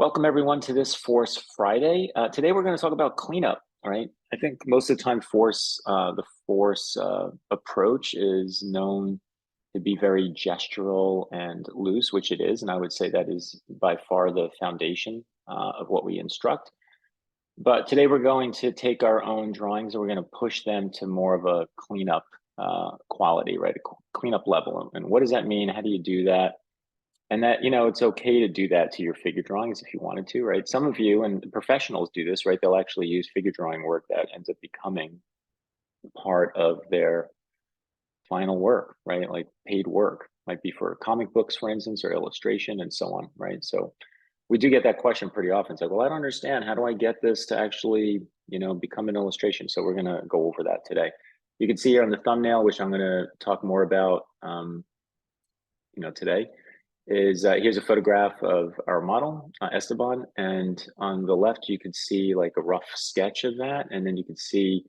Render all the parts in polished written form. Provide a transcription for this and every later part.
Welcome everyone to this Force Friday. Today we're going to talk about cleanup. All right. I think most of the time, the Force approach is known to be very gestural and loose, which it is, and I would say that is by far the foundation of what we instruct. But today we're going to take our own drawings and we're going to push them to more of a cleanup quality, right? A cleanup level. And what does that mean? How do you do that? And that, it's okay to do that to your figure drawings if you wanted to, right? Some of you and professionals do this, right? They'll actually use figure drawing work that ends up becoming part of their final work, right? Like paid work, might be for comic books, for instance, or illustration and so on, right? So we do get that question pretty often. It's like, well, I don't understand. How do I get this to actually, become an illustration? So we're going to go over that today. You can see here on the thumbnail, which I'm going to talk more about, today, is here's a photograph of our model, Esteban, and on the left you could see like a rough sketch of that, and then you can see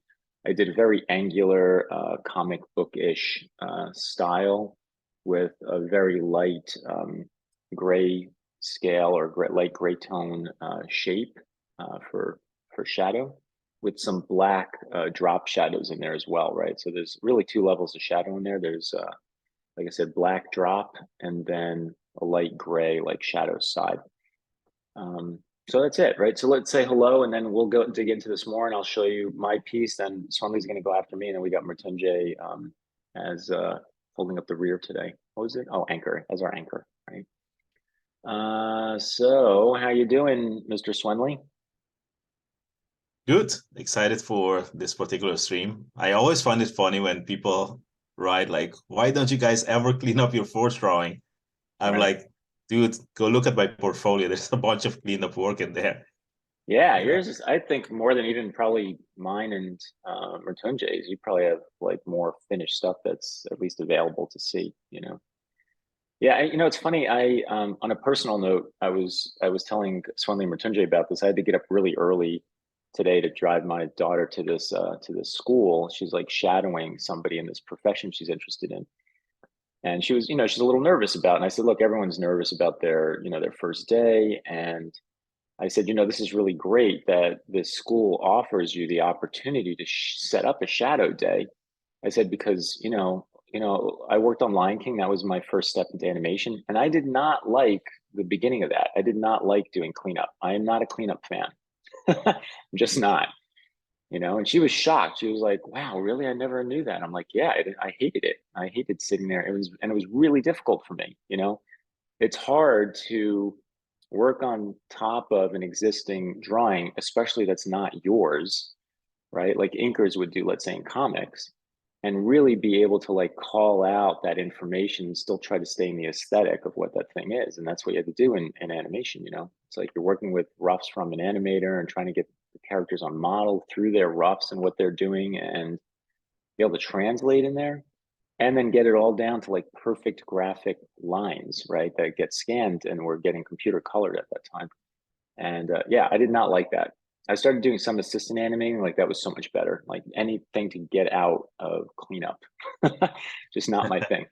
I did a very angular comic book-ish style with a very light gray scale or light gray tone shape for shadow, with some black drop shadows in there as well, right? So there's really two levels of shadow in there. There's like I said, black drop, and then a light gray, like shadow side. So that's it, right? So let's say hello, and then we'll go dig into this more, and I'll show you my piece. Then Swanley's going to go after me, and then we got Mrityunjay as holding up the rear today. What was it? Oh, anchor, as our anchor, right? So how you doing, Mr. Swanley? Good. Excited for this particular stream. I always find it funny when people write like, why don't you guys ever clean up your Force drawing? I'm Right. like, dude, go look at my portfolio. There's a bunch of cleanup work in there. Yeah, You know? yours is, I think, more than even probably mine and Mrityunjay's. You probably have like more finished stuff that's at least available to see. Yeah, it's funny. I on a personal note, I was telling Swanley and Mrityunjay about this. I had to get up really early today to drive my daughter to this school. She's like shadowing somebody in this profession she's interested in. And she was, she's a little nervous about it. And I said, look, everyone's nervous about their first day. And I said, this is really great that this school offers you the opportunity to set up a shadow day. I said, because, I worked on Lion King. That was my first step into animation. And I did not like the beginning of that. I did not like doing cleanup. I am not a cleanup fan. I'm just not, and she was shocked. She was like, wow, really? I never knew that. I'm like, yeah, I hated it. I hated sitting there. And it was really difficult for me. It's hard to work on top of an existing drawing, especially that's not yours, right? Like inkers would do, let's say in comics, and really be able to like call out that information and still try to stay in the aesthetic of what that thing is. And that's what you have to do in animation. It's like you're working with roughs from an animator and trying to get the characters on model through their roughs and what they're doing and be able to translate in there and then get it all down to like perfect graphic lines, right? That get scanned and were getting computer colored at that time. And yeah, I did not like that. I started doing some assistant animating, like that was so much better. Like anything to get out of cleanup, just not my thing.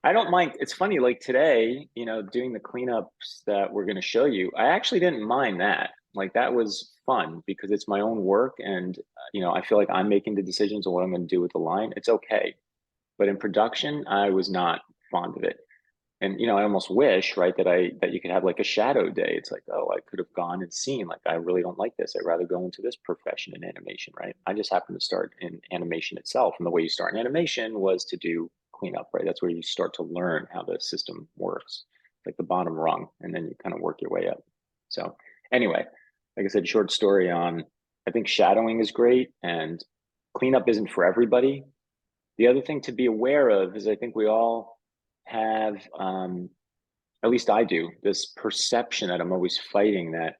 I don't mind. It's funny, like today, doing the cleanups that we're going to show you, I actually didn't mind that. Like that was fun because it's my own work and, I feel like I'm making the decisions on what I'm going to do with the line. It's okay. But in production, I was not fond of it. And I almost wish, right, that you could have like a shadow day. It's like, oh, I could have gone and seen, like, I really don't like this. I'd rather go into this profession in animation, right? I just happened to start in animation itself. And the way you start in animation was to do cleanup, right? That's where you start to learn how the system works, like the bottom rung, and then you kind of work your way up. So anyway, like I said, short story on, I think shadowing is great and cleanup isn't for everybody. The other thing to be aware of is I think we all have, at least I do, this perception that I'm always fighting that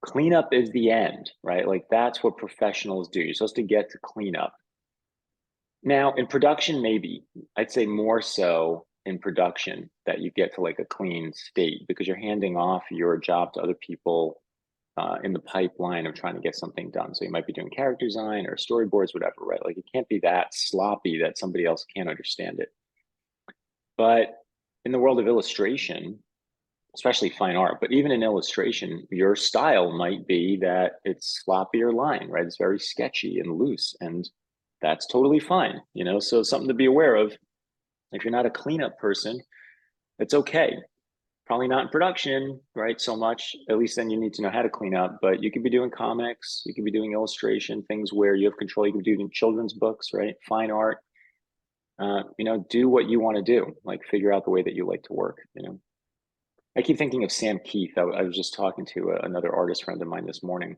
cleanup is the end, right? Like that's what professionals do. You're supposed to get to cleanup. Now, in production, maybe I'd say more so in production that you get to like a clean state because you're handing off your job to other people in the pipeline of trying to get something done. So you might be doing character design or storyboards, whatever, right? Like it can't be that sloppy that somebody else can't understand it. But in the world of illustration, especially fine art, but even in illustration, your style might be that it's sloppy or line, right? It's very sketchy and loose, and that's totally fine, you know? So something to be aware of. If you're not a cleanup person, it's okay. Probably not in production, right? So much, at least then you need to know how to clean up, but you could be doing comics, you could be doing illustration, things where you have control. You can do in children's books, right? Fine art, you know, do what you want to do, like figure out the way that you like to work, you know? I keep thinking of Sam Keith. I was just talking to another artist friend of mine this morning,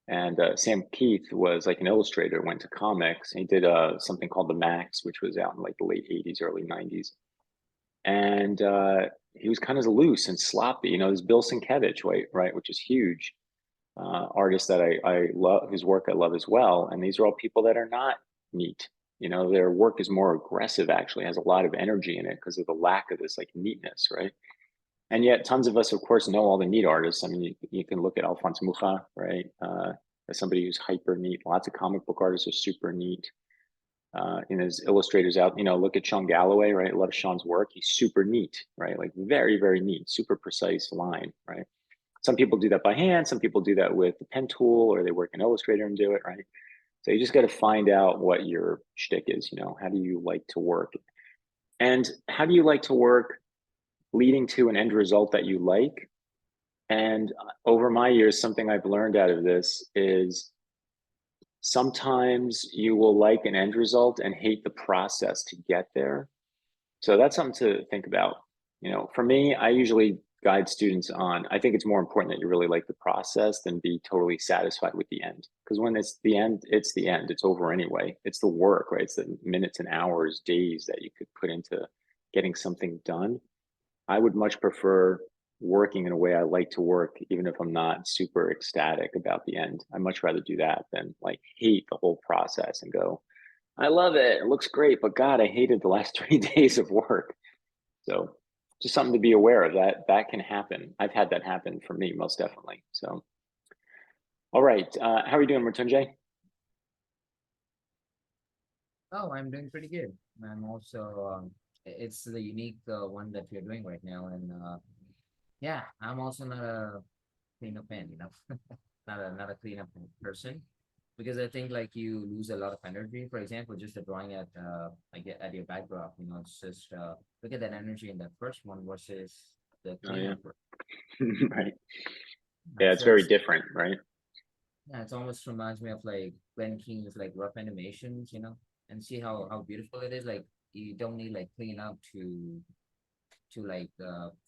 and Sam Keith was like an illustrator, went to comics. He did something called the Max, which was out in like the late '80s, early '90s, and he was kind of loose and sloppy. You know, there's Bill Sienkiewicz, right, which is huge artist that I love, whose work I love as well. And these are all people that are not neat. You know, their work is more aggressive. Actually, has a lot of energy in it because of the lack of this like neatness, right? And yet tons of us, of course, know all the neat artists. I mean, you can look at Alphonse Mucha, right? As somebody who's hyper neat. Lots of comic book artists are super neat. And his illustrators out, you know, look at Sean Galloway, right? A lot of Sean's work. He's super neat, right? Like very, very neat, super precise line, right? Some people do that by hand. Some people do that with the pen tool, or they work in Illustrator and do it, right? So you just got to find out what your shtick is. You know, how do you like to work? And how do you like to work leading to an end result that you like? And over my years, something I've learned out of this is sometimes you will like an end result and hate the process to get there. So that's something to think about. You know, for me, I usually guide students on, I think it's more important that you really like the process than be totally satisfied with the end. Because when it's the end, it's the end. It's over anyway. It's the work, right? It's the minutes and hours, days that you could put into getting something done. I would much prefer working in a way I like to work, even if I'm not super ecstatic about the end. I much rather do that than like hate the whole process and go, I love it. It looks great, but God, I hated the last 3 days of work. So just something to be aware of, that that can happen. I've had that happen for me, most definitely. So, all right. How are you doing, Mrityunjay? Oh, I'm doing pretty good. I'm also it's the unique one that we're doing right now, and yeah, I'm also not a cleanup fan, you know, not a cleanup person, because I think like you lose a lot of energy. For example, just the drawing at like at your backdrop, you know, it's just look at that energy in that first one versus the Oh yeah. cleanup. Right. Yeah, It's it's very just different, right? yeah, it almost reminds me of like Glen King with like rough animations, you know, and see how beautiful it is. Like you don't need like clean up to like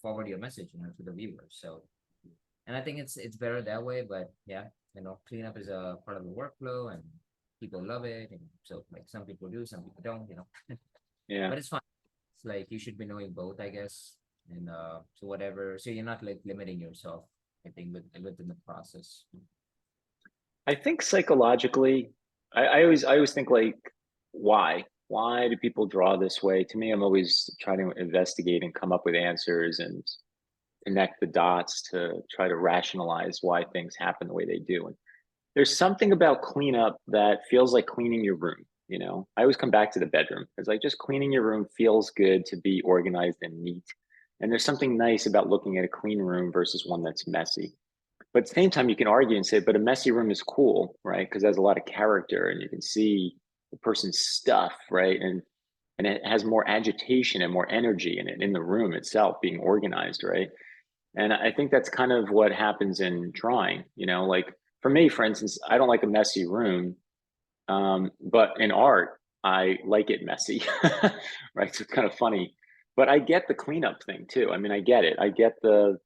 forward your message, you know, to the viewer. So, and I think it's better that way. But yeah, you know, cleanup is a part of the workflow, and people love it. And so like some people do, some people don't, you know. Yeah. But it's fine. It's like you should be knowing both, I guess. And so whatever, so you're not like limiting yourself. I think within the process. I think psychologically, I always think like, why? Why do people draw this way? To me, I'm always trying to investigate and come up with answers and connect the dots to try to rationalize why things happen the way they do. And there's something about cleanup that feels like cleaning your room. You know, I always come back to the bedroom. It's like just cleaning your room feels good to be organized and neat. And there's something nice about looking at a clean room versus one that's messy. But at the same time, you can argue and say, but a messy room is cool, right? Because it has a lot of character and you can see the person's stuff, right? And it has more agitation and more energy in it in the room itself being organized, right? And I think that's kind of what happens in drawing, you know, like for me, for instance, I don't like a messy room. But in art, I like it messy, right? So it's kind of funny, but I get the cleanup thing too. I mean, I get it. I get the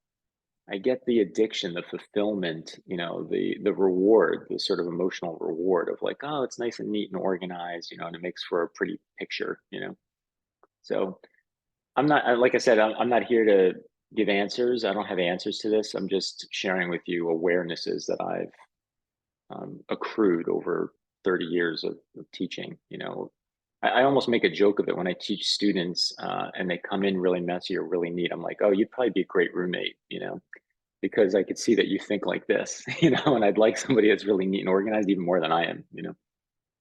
addiction, the fulfillment, you know, the reward, the sort of emotional reward of like, oh, it's nice and neat and organized, you know, and it makes for a pretty picture, you know. So I'm not, like I said, I'm not here to give answers. I don't have answers to this. I'm just sharing with you awarenesses that I've accrued over 30 years of teaching. You know, I almost make a joke of it when I teach students and they come in really messy or really neat. I'm like, oh, you'd probably be a great roommate, you know, because I could see that you think like this, you know, and I'd like somebody that's really neat and organized even more than I am, you know.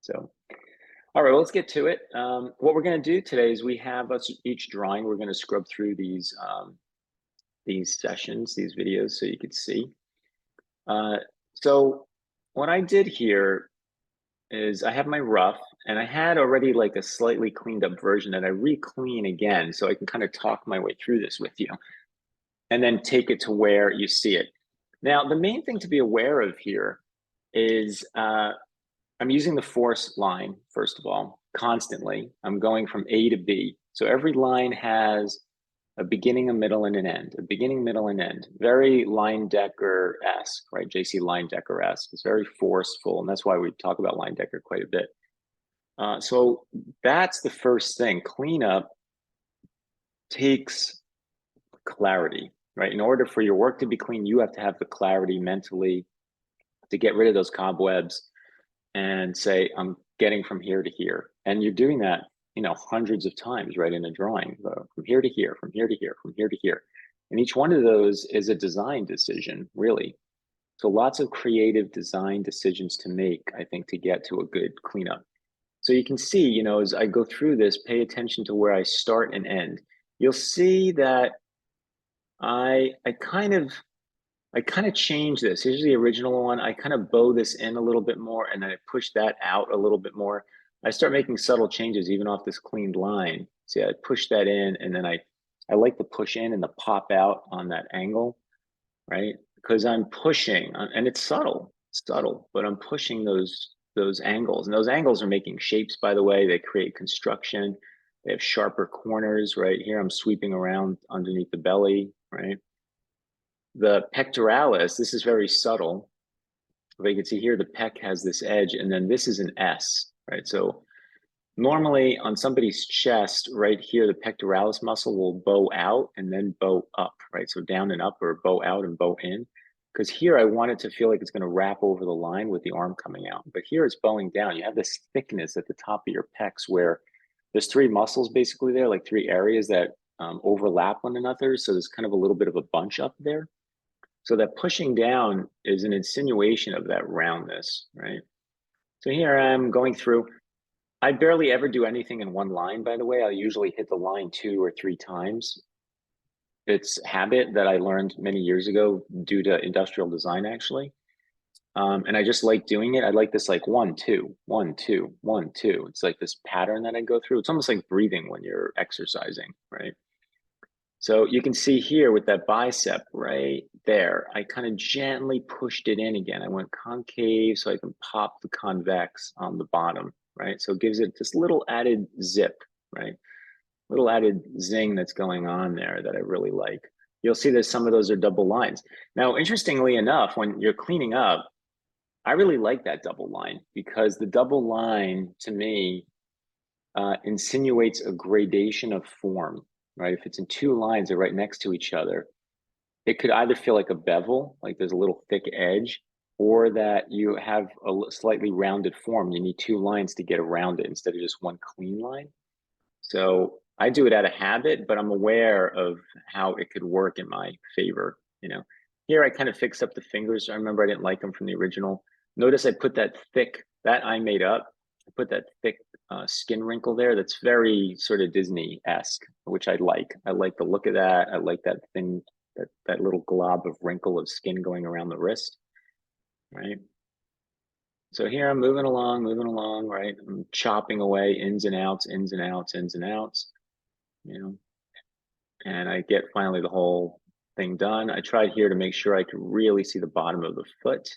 So, all right, well, let's get to it. What we're going to do today is we have us each drawing. We're going to scrub through these these sessions, these videos, so you could see. So what I did here is I have my rough, and I had already like a slightly cleaned up version that I re-clean again, so I can kind of talk my way through this with you, and then take it to where you see it. Now, the main thing to be aware of here is I'm using the force line, first of all, constantly. I'm going from A to B. So every line has a beginning, a middle, and an end. A beginning, middle, and end. Very Leyendecker-esque, right? JC Leyendecker-esque. It's very forceful, and that's why we talk about Leyendecker quite a bit. So that's the first thing. Cleanup takes clarity, right? In order for your work to be clean, you have to have the clarity mentally to get rid of those cobwebs and say, I'm getting from here to here. And you're doing that, you know, hundreds of times, right, in a drawing, from here to here, from here to here, from here to here. And each one of those is a design decision, really. So lots of creative design decisions to make, I think, to get to a good cleanup. So you can see, you know, as I go through this, pay attention to where I start and end. You'll see that I kind of change this. Here's the original one. I kind of bow this in a little bit more, and then I push that out a little bit more. I start making subtle changes even off this cleaned line. See, I push that in, and then I like to push in and the pop out on that angle, right? Because I'm pushing, and it's subtle, but I'm pushing those angles, and those angles are making shapes, by the way. They create construction. They have sharper corners, right? Here I'm sweeping around underneath the belly, right? The pectoralis, this is very subtle. But you can see here, the pec has this edge, and then this is an S, right? So normally on somebody's chest, right here, the pectoralis muscle will bow out and then bow up, right? So down and up, or bow out and bow in. Because here I want it to feel like it's gonna wrap over the line with the arm coming out. But here it's bowing down. You have this thickness at the top of your pecs where there's three muscles basically there, like three areas that overlap one another. So there's kind of a little bit of a bunch up there. So that pushing down is an insinuation of that roundness, right? So here I'm going through. I barely ever do anything in one line, by the way. I'll usually hit the line 2 or 3 times. It's habit that I learned many years ago due to industrial design, actually. And I just like doing it. I like this like 1, 2, 1, 2, 1, 2. It's like this pattern that I go through. It's almost like breathing when you're exercising, right? So you can see here with that bicep right there, I kind of gently pushed it in again. I went concave so I can pop the convex on the bottom, right? So it gives it this little added zip, right? Little added zing that's going on there that I really like. You'll see that some of those are double lines. Now, interestingly enough, when you're cleaning up, I really like that double line, because the double line to me insinuates a gradation of form, right? If it's in 2 lines, they're right next to each other. It could either feel like a bevel, like there's a little thick edge, or that you have a slightly rounded form. You need 2 lines to get around it instead of just one clean line. So I do it out of habit, but I'm aware of how it could work in my favor, you know. Here I kind of fix up the fingers. I remember I didn't like them from the original. Notice I put that thick, that I made up. I put that thick skin wrinkle there. That's very sort of Disney-esque, which I like. I like the look of that. I like that thing, that little glob of wrinkle of skin going around the wrist, right? So here I'm moving along, right? I'm chopping away ins and outs, ins and outs, ins and outs, you know, and I get finally the whole thing done. I tried here to make sure I could really see the bottom of the foot.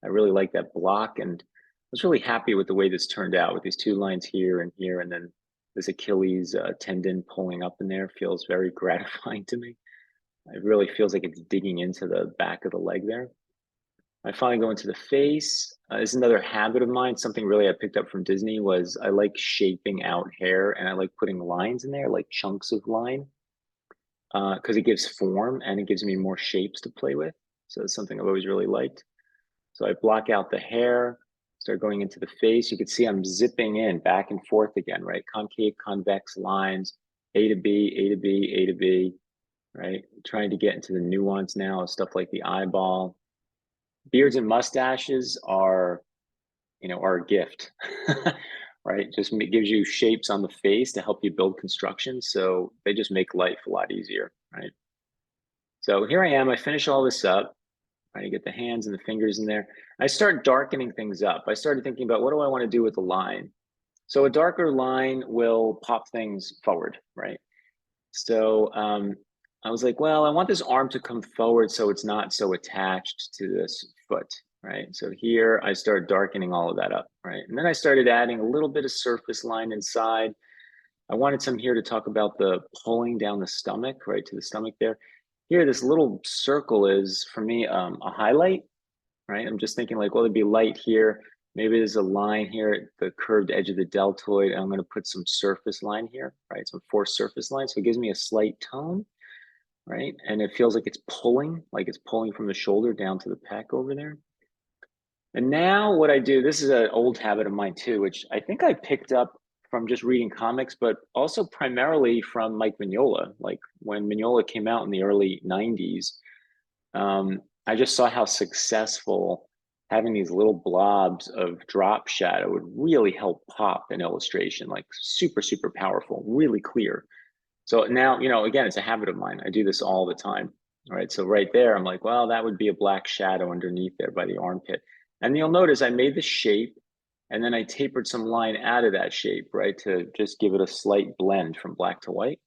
I really like that block, and I was really happy with the way this turned out with these 2 lines here, and then this Achilles tendon pulling up in there feels very gratifying to me. It really feels like it's digging into the back of the leg there. I finally go into the face. This is another habit of mine. Something really I picked up from Disney was I like shaping out hair, and I like putting lines in there, like chunks of line, because it gives form and it gives me more shapes to play with. So it's something I've always really liked. So I block out the hair, start going into the face. You can see I'm zipping in back and forth again, right? Concave, convex lines, A to B, A to B, A to B, right? Trying to get into the nuance now of stuff like the eyeball. Beards and mustaches are, you know, are a gift, right? Just gives you shapes on the face to help you build construction. So they just make life a lot easier, right? So here I am, I finish all this up, trying to get the hands and the fingers in there. I start darkening things up. I started thinking about what do I want to do with the line? So a darker line will pop things forward, right? So I was like, well, I want this arm to come forward so it's not so attached to this foot, right? So here I start darkening all of that up, right? And then I started adding a little bit of surface line inside. I wanted some here to talk about the pulling down the stomach, right, to the stomach there. Here, this little circle is, for me, a highlight, right? I'm just thinking like, well, there'd be light here. Maybe there's a line here at the curved edge of the deltoid. And I'm going to put some surface line here, right? Some forced surface line. So it gives me a slight tone, right? And it feels like it's pulling from the shoulder down to the pec over there. And now what I do, this is an old habit of mine too, which I think I picked up from just reading comics, but also primarily from Mike Mignola. Like when Mignola came out in the early 90s, I just saw how successful having these little blobs of drop shadow would really help pop an illustration, like super, super powerful, really clear. So now, you know, again, it's a habit of mine. I do this all the time. All right. So right there, I'm like, well, that would be a black shadow underneath there by the armpit. And you'll notice I made the shape and then I tapered some line out of that shape, right, to just give it a slight blend from black to white.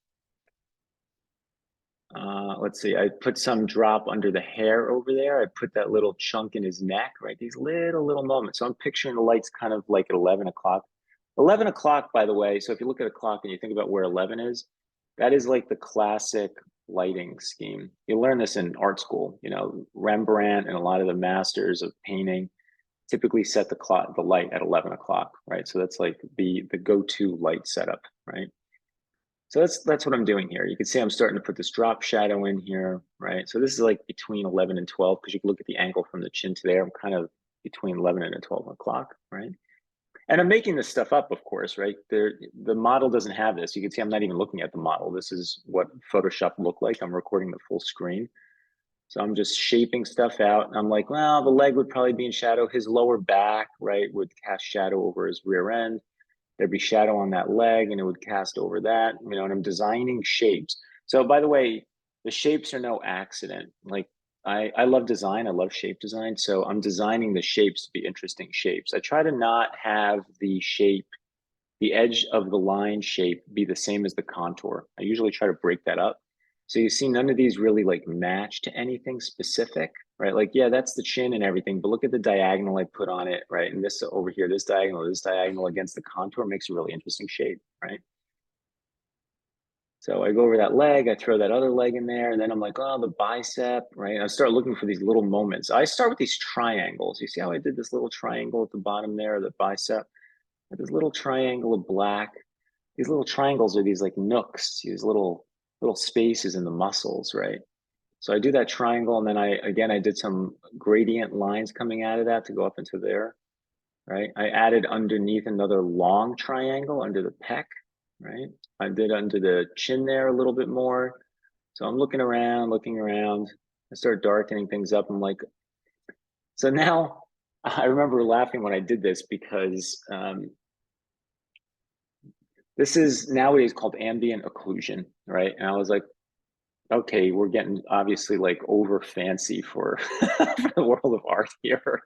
Let's see, I put some drop under the hair over there. I put that little chunk in his neck, right? These little moments. So I'm picturing the lights kind of like at 11 o'clock. 11 o'clock, by the way, so if you look at a clock and you think about where 11 is, that is like the classic lighting scheme. You learn this in art school, you know, Rembrandt and a lot of the masters of painting typically set the light at 11 o'clock, right? So that's like the go-to light setup, right? So that's what I'm doing here. You can see I'm starting to put this drop shadow in here, right? So this is like between 11 and 12, because you can look at the angle from the chin to there. I'm kind of between 11 and 12 o'clock, right? And I'm making this stuff up, of course, right? The model doesn't have this. You can see I'm not even looking at the model. This is what Photoshop looked like. I'm recording the full screen. So I'm just shaping stuff out. And I'm like, well, the leg would probably be in shadow. His lower back, right, would cast shadow over his rear end. There'd be shadow on that leg and it would cast over that, you know, and I'm designing shapes. So by the way, the shapes are no accident. Like I love design. I love shape design. So I'm designing the shapes to be interesting shapes. I try to not have the shape, the edge of the line shape be the same as the contour. I usually try to break that up. So you see none of these really like match to anything specific, right? Like, yeah, that's the chin and everything, but look at the diagonal I put on it, right? And this over here, this diagonal against the contour makes a really interesting shape, right? So I go over that leg, I throw that other leg in there, and then I'm like, oh, the bicep, right? And I start looking for these little moments. I start with these triangles. You see how I did this little triangle at the bottom there, the bicep? This little triangle of black. These little triangles are these like nooks, these little spaces in the muscles, right? So I do that triangle, and then I did some gradient lines coming out of that to go up into there, right? I added underneath another long triangle under the pec, right? I did under the chin there a little bit more. So I'm looking around. I start darkening things up. I'm like, so now I remember laughing when I did this because this is nowadays called ambient occlusion, right? And I was like, okay, we're getting obviously like over fancy for, for the world of art here.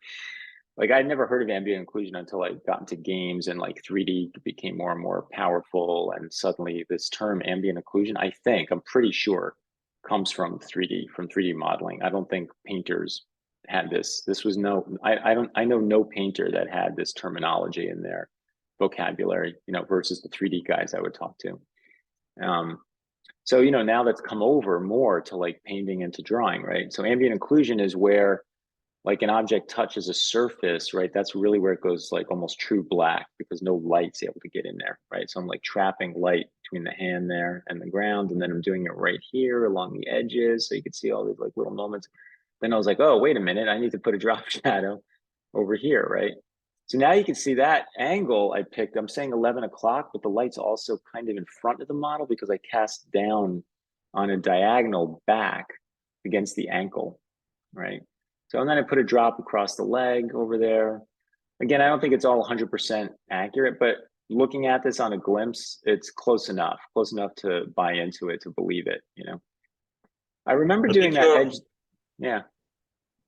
Like I'd never heard of ambient occlusion until I got into games and like 3D became more and more powerful. And suddenly this term ambient occlusion, I'm pretty sure comes from 3D modeling. I don't think painters had this. This was I know no painter that had this terminology in their vocabulary, you know, versus the 3D guys I would talk to. So, you know, now that's come over more to like painting and to drawing, right? So ambient occlusion is where like an object touches a surface, right? That's really where it goes like almost true black because no light's able to get in there, right? So I'm like trapping light between the hand there and the ground, and then I'm doing it right here along the edges. So you can see all these like little moments. Then I was like, oh, wait a minute, I need to put a drop shadow over here, right? So now you can see that angle I picked. I'm saying 11 o'clock, but the light's also kind of in front of the model because I cast down on a diagonal back against the ankle, right? So and then I put a drop across the leg over there. Again, I don't think it's all 100% accurate, but looking at this on a glimpse, it's close enough to buy into it, to believe it, you know? I remember I doing think that you're, edge. Yeah.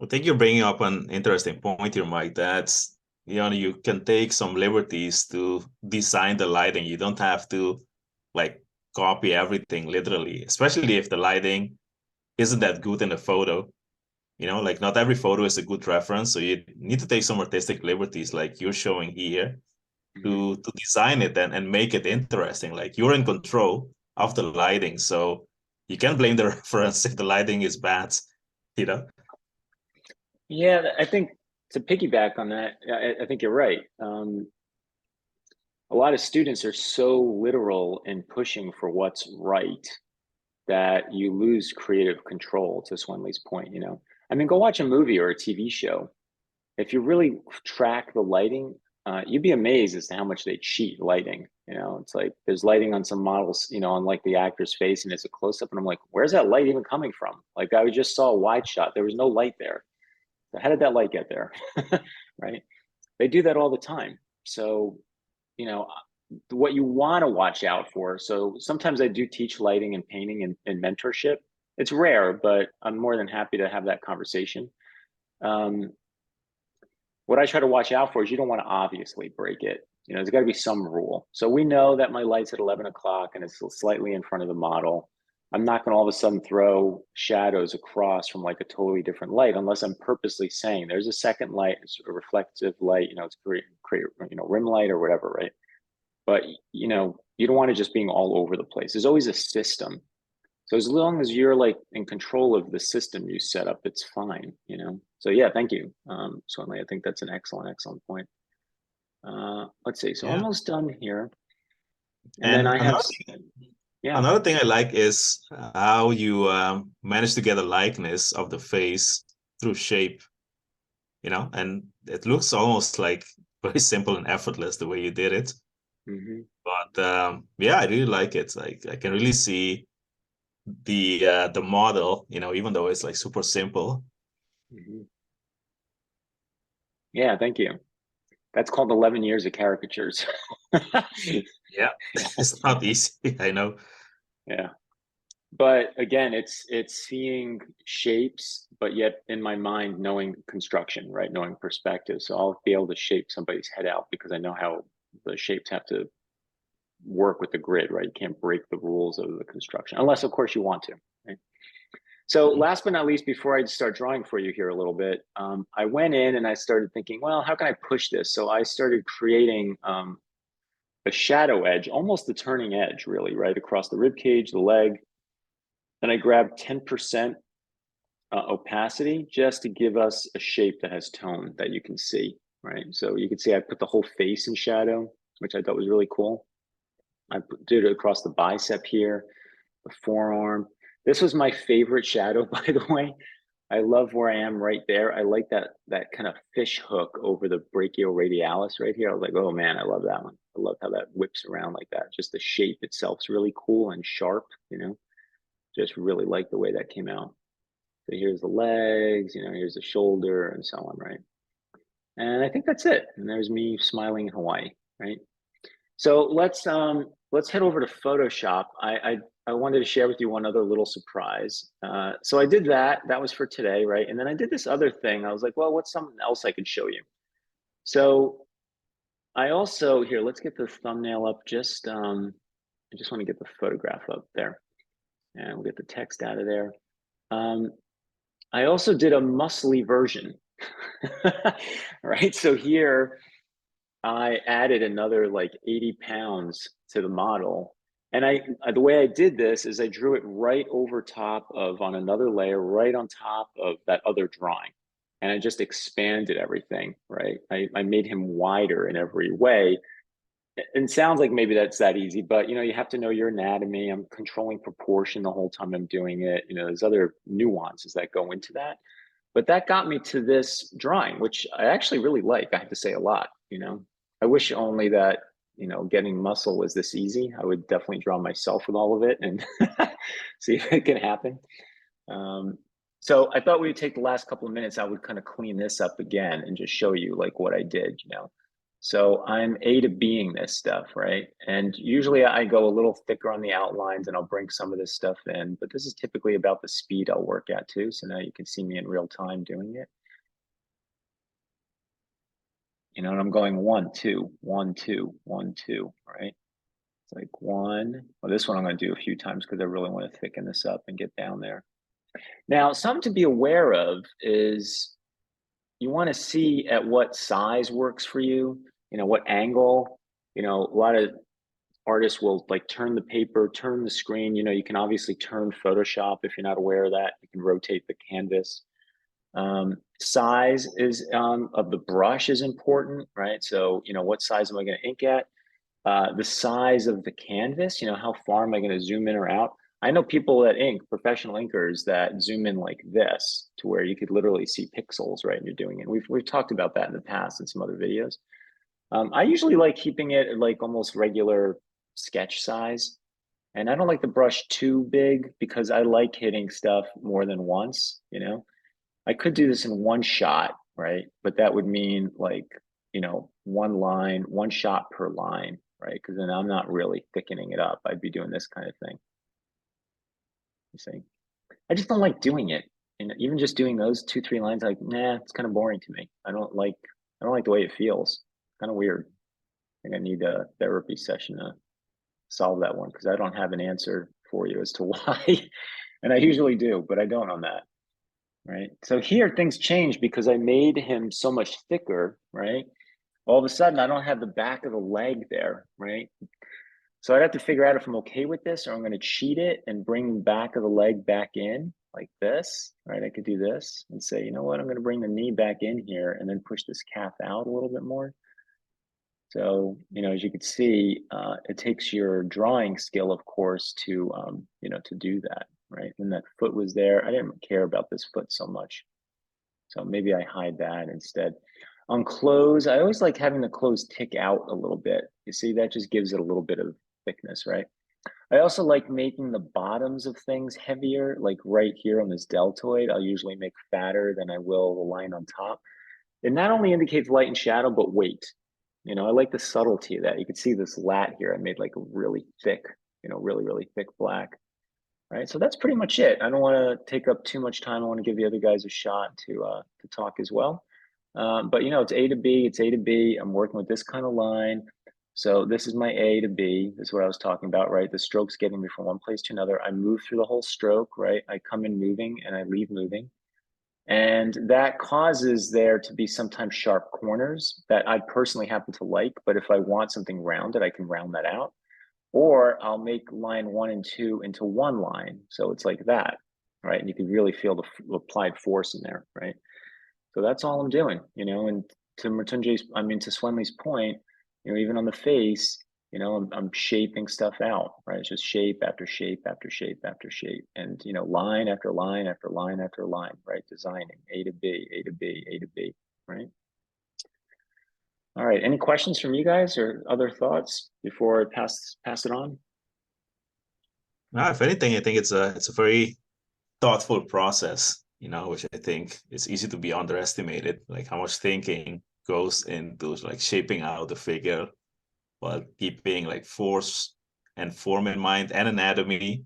I think you're bringing up an interesting point here, Mike. That's, you can take some liberties to design the lighting. You don't have to like copy everything literally, especially if the lighting isn't that good in the photo. Like not every photo is a good reference. So you need to take some artistic liberties like you're showing here Mhm. to design it and make it interesting. Like you're in control of the lighting. So you can't blame the reference if the lighting is bad, you know? Yeah, I think to piggyback on that, I think you're right. A lot of students are so literal in pushing for what's right that you lose creative control, to Swinley's point, you know. I mean, go watch a movie or a TV show. If you really track the lighting, you'd be amazed as to how much they cheat lighting. You know, it's like there's lighting on some models, you know, on like the actor's face, and it's a close up, and I'm like, where's that light even coming from? Like I just saw a wide shot, there was no light there. So how did that light get there? Right? They do that all the time. So, you know, what you want to watch out for. So sometimes I do teach lighting and painting and mentorship. It's rare, but I'm more than happy to have that conversation. Um, what I try to watch out for is you don't want to obviously break it. You know, there's got to be some rule. So we know that my light's at 11 o'clock and it's slightly in front of the model. I'm not going to all of a sudden throw shadows across from like a totally different light unless I'm purposely saying there's a second light, it's a reflective light, you know, it's create you know, rim light or whatever, right? But you know, you don't want to just being all over the place. There's always a system. So as long as you're like in control of the system you set up, it's fine, you know? So yeah, thank you. Certainly, I think that's an excellent point. Let's see, so Yeah. almost done here. And then And I have, yeah. another thing I like is how you manage to get a likeness of the face through shape, and it looks almost like very simple and effortless the way you did it. Mhm. But yeah, I really like it. Like I can really see the model, even though it's like super simple. Mhm. Yeah, thank you. That's called 11 years of caricatures. Yeah, it's not easy, I know. Yeah. But again, it's seeing shapes, but yet in my mind knowing construction, right? Knowing perspective. So I'll be able to shape somebody's head out because I know how the shapes have to work with the grid, right? You can't break the rules of the construction, unless of course you want to. Right? So Mhm. last but not least, before I start drawing for you here a little bit, I went in and I started thinking, well, how can I push this? So I started creating a shadow edge, almost the turning edge, really, right across the rib cage, the leg. Then I grabbed 10% opacity just to give us a shape that has tone that you can see, right? So you can see I put the whole face in shadow, which I thought was really cool. I did it across the bicep here, the forearm. This was my favorite shadow, by the way. I love where I am right there. I like that kind of fish hook over the brachioradialis right here. I was like, oh man, I love that one. I love how that whips around like that. Just the shape itself is really cool and sharp, you know. Just really like the way that came out. So here's the legs, you know, here's the shoulder and so on, right? And I think that's it. And there's me smiling in Hawaii, right? So let's head over to Photoshop. I wanted to share with you one other little surprise. So I did that. That was for today, right? And then I did this other thing. I was like, well, what's something else I could show you? So I also here. Let's get the thumbnail up. I just want to get the photograph up there, and we'll get the text out of there. Um, I also did a muscly version, right? So here I added another like 80 pounds to the model. And the way I did this is I drew it right over top of on another layer, right on top of that other drawing. And I just expanded everything, right? I made him wider in every way. It sounds like maybe that's that easy, but you know, you have to know your anatomy. I'm controlling proportion the whole time I'm doing it. You know, there's other nuances that go into that. But that got me to this drawing, which I actually really like. I have to say a lot, you know. I wish only that, you know, getting muscle was this easy. I would definitely draw myself with all of it and see if it can happen. Um, so I thought we'd take the last couple of minutes. I would kind of clean this up again and just show you like what I did, you know. So I'm A to Bing this stuff, right? And usually I go a little thicker on the outlines and I'll bring some of this stuff in, but this is typically about the speed I'll work at too. So now you can see me in real time doing it. You know, and I'm going 1, 2, 1, 2, 1, 2, right? It's like 1. Well, this one I'm going to do a few times because I really want to thicken this up and get down there. Now, something to be aware of is you want to see at what size works for you, you know, what angle. You know, a lot of artists will like turn the paper, turn the screen. You know, you can obviously turn Photoshop if you're not aware of that. You can rotate the canvas. Size is of the brush is important, right? So, you know, what size am I going to ink at? The size of the canvas, you know, how far am I going to zoom in or out? I know people that ink, professional inkers that zoom in like this to where you could literally see pixels, right? And you're doing it. We've talked about that in the past in some other videos. I usually like keeping it at like almost regular sketch size. And I don't like the brush too big because I like hitting stuff more than once, you know? I could do this in one shot, right? But that would mean like, you know, one line, one shot per line, right? Because then I'm not really thickening it up. I'd be doing this kind of thing. You see? I just don't like doing it. And even just doing those 2, 3 lines, like, nah, it's kind of boring to me. I don't like the way it feels. It's kind of weird. I think I need a therapy session to solve that one because I don't have an answer for you as to why. And I usually do, but I don't on that. Right. So here things change because I made him so much thicker, right? All of a sudden I don't have the back of the leg there, right? So I'd have to figure out if I'm okay with this or I'm going to cheat it and bring the back of the leg back in like this, right? I could do this and say, you know what, I'm going to bring the knee back in here and then push this calf out a little bit more. So, you know, as you can see, it takes your drawing skill, of course, to, you know, to do that, right? And that foot was there. I didn't care about this foot so much. So maybe I hide that instead. On clothes, I always like having the clothes tick out a little bit. You see, that just gives it a little bit of thickness, right? I also like making the bottoms of things heavier, like right here on this deltoid. I'll usually make fatter than I will the line on top. It not only indicates light and shadow, but weight. You know, I like the subtlety of that. You can see this lat here. I made like a really thick, you know, really, really thick black. Right. So that's pretty much it. I don't want to take up too much time. I want to give the other guys a shot to talk as well. But you know, it's A to B, it's A to B. I'm working with this kind of line. So this is my A to B. This is what I was talking about, right? The stroke's getting me from one place to another. I move through the whole stroke, right? I come in moving and I leave moving. And that causes there to be sometimes sharp corners that I personally happen to like. But if I want something rounded, I can round that out. Or I'll make line 1 and 2 into one line. So it's like that, right? And you can really feel the applied force in there, right? So that's all I'm doing, you know, and to Mrityunjay's, I mean, to Swenley's point, you know, even on the face, you know, I'm shaping stuff out, right? It's just shape after shape after shape after shape. And, you know, line after line after line after line, right? Designing A to B, A to B, A to B, right? All right. Any questions from you guys or other thoughts before I pass it on? If anything, I think it's a very thoughtful process, you know, which I think is easy to be underestimated, like how much thinking goes into like shaping out the figure while keeping like force and form in mind and anatomy.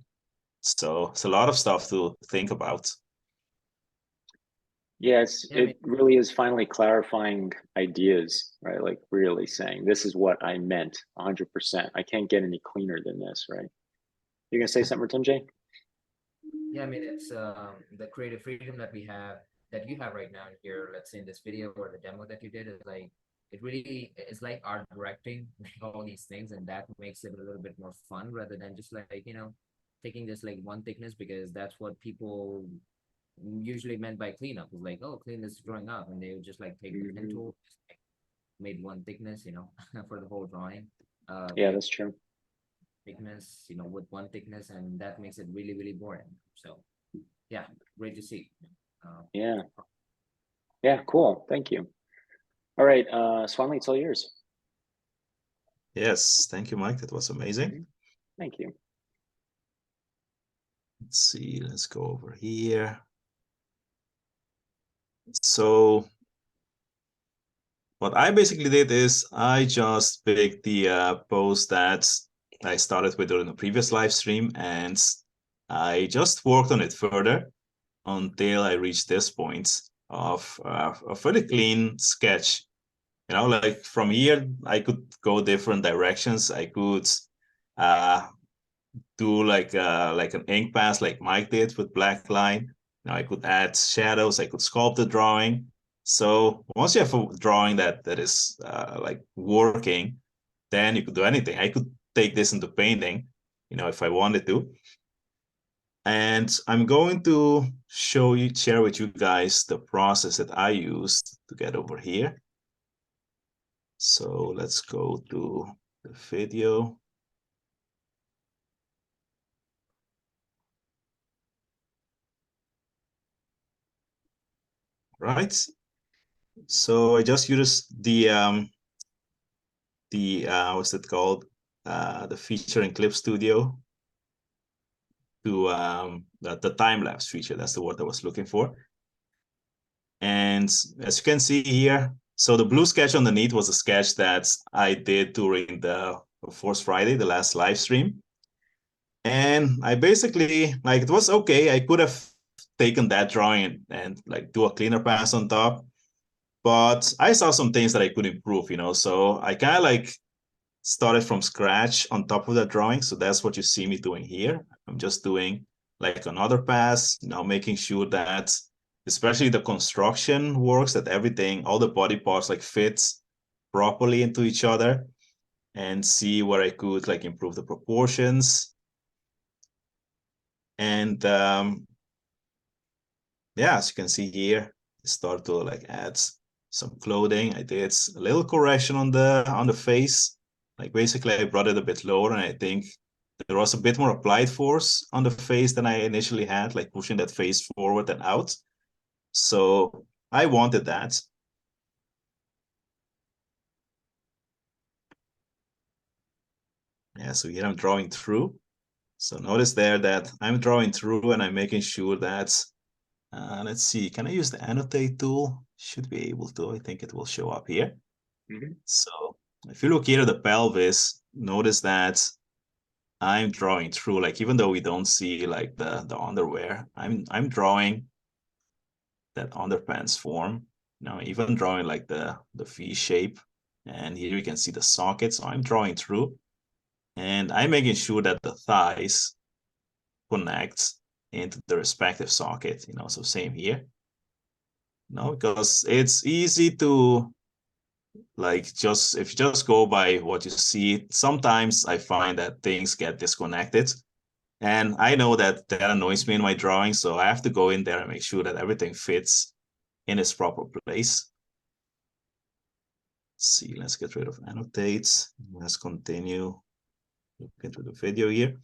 So it's a lot of stuff to think about. Yes, Yeah, I mean, it really is finally clarifying ideas, right? Like really saying, this is what I meant 100%. I can't get any cleaner than this, right? You're gonna say something, Tunjay? yeah, I mean, it's the creative freedom that we have, that you have right now in here, let's say in this video or the demo that you did, is like, it really is like art directing all these things, and that makes it a little bit more fun rather than just like, you know, taking just like one thickness, because that's what people usually meant by cleanup, is like, oh, clean this drawing up, and they would just like take the pen tool, just, like, made one thickness, you know, for the whole drawing. Yeah, Like that's true. thickness, you know, with one thickness, and that makes it really, really boring. So yeah, great to see. Yeah. Yeah, cool. Thank you. All right, Swanley, it's all yours. Yes, thank you, Mike. That was amazing. Mhm. Thank you. Let's see, let's go over here. So what I basically did is I just picked the post that I started with during the previous live stream, and I just worked on it further until I reached this point of a fairly clean sketch. You know, like from here, I could go different directions. I could do like an ink pass like Mike did with black line. Now I could add shadows. I could sculpt the drawing. So once you have a drawing that is like working, then you could do anything. I could take this into painting, you know, if I wanted to. And I'm going to share with you guys the process that I used to get over here. So let's go to the video. Right. So I just used the what's it called? The feature in Clip Studio to the time-lapse feature. That's the word I was looking for. And as you can see here, so the blue sketch underneath was a sketch that I did during the Force Friday, the last live stream. And I basically, like, it was okay. I could have taken that drawing and like do a cleaner pass on top, but I saw some things that I could improve, you know, so I kind of like started from scratch on top of that drawing. So that's what you see me doing here. I'm just doing like another pass, you know, making sure that especially the construction works, that everything, all the body parts like fits properly into each other, and see where I could like improve the proportions. And yeah, as you can see here, I start to like add some clothing. I did a little correction on the face. Like basically I brought it a bit lower, and I think there was a bit more applied force on the face than I initially had, like pushing that face forward and out. So I wanted that. Yeah, so here I'm drawing through. So notice there that I'm drawing through and I'm making sure that, let's see, can I use the annotate tool? Should be able to, I think it will show up here. Mm-hmm. So if you look here at the pelvis, notice that I'm drawing through, like even though we don't see like the underwear, I'm drawing that underpants form. Now even drawing like the V shape, and here you can see the socket. So I'm drawing through, and I'm making sure that the thighs connect into the respective socket. You know, so same here. No, because it's easy to like just if you just go by what you see, sometimes I find that things get disconnected, and I know that that annoys me in my drawing, so I have to go in there and make sure that everything fits in its proper place. Let's see, let's get rid of annotates. Let's continue looking through the video here.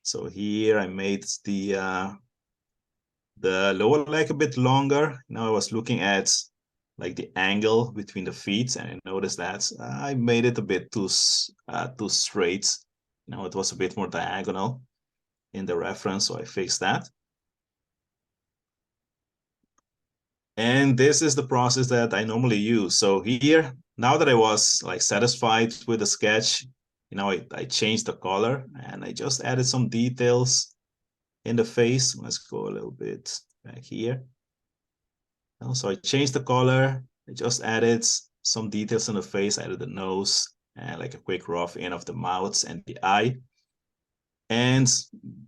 So here I made the lower leg a bit longer. Now I was looking at like the angle between the feet, and I noticed that I made it a bit too straight. You know, it was a bit more diagonal in the reference, so I fixed that. And this is the process that I normally use. So here, now that I was like satisfied with the sketch, you know, I changed the color and I just added some details in the face. Let's go a little bit back here. So I changed the color. I just added some details in the face. I added the nose and like a quick rough in of the mouth and the eye. And